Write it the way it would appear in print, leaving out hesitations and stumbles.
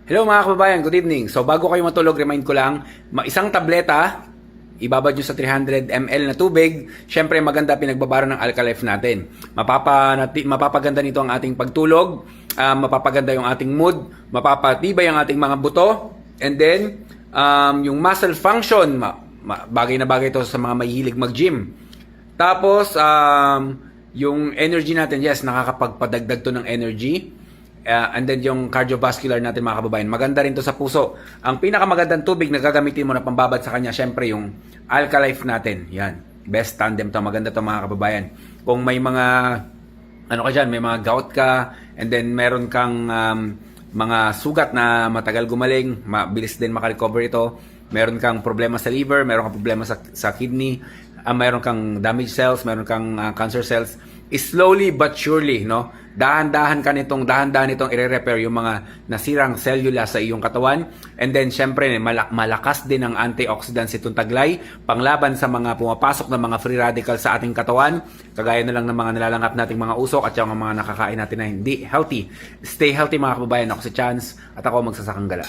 Hello mga kababayan, good evening. So bago kayo matulog, remind ko lang, isang tableta, ibabad nyo sa 300 ml na tubig. Syempre maganda pinagbabara ng Alka-Life natin. Mapapaganda nito ang ating pagtulog, mapapaganda yung ating mood, mapapatibay ang ating mga buto, and then yung muscle function, bagay na bagay ito sa mga mahilig mag-gym. Tapos yung energy natin, yes, nakakapagpadagdag to ng energy. And then yung cardiovascular natin mga kababayan, maganda rin to sa puso. Ang pinakamagandang tubig na gagamitin mo na pambabad sa kanya, syempre yung Alka-Life natin. Yan, best tandem to, maganda to mga kababayan. Kung may mga ano ka dyan, may mga gout ka, and then meron kang mga sugat na matagal gumaling, mabilis din makarecover ito. Meron kang problema sa liver, meron kang problema sa kidney, meron kang damaged cells, meron kang cancer cells, slowly but surely, no? Dahan-dahan itong i-repair yung mga nasirang cellula sa iyong katawan. And then, syempre, malakas din ang antioxidants itong taglay, panglaban sa mga pumapasok na mga free radicals sa ating katawan, kagaya na lang ng mga nilalangap nating mga usok at yung mga nakakain natin na hindi healthy. Stay healthy mga kababayan. Ako si Chance at ako magsasakang gala.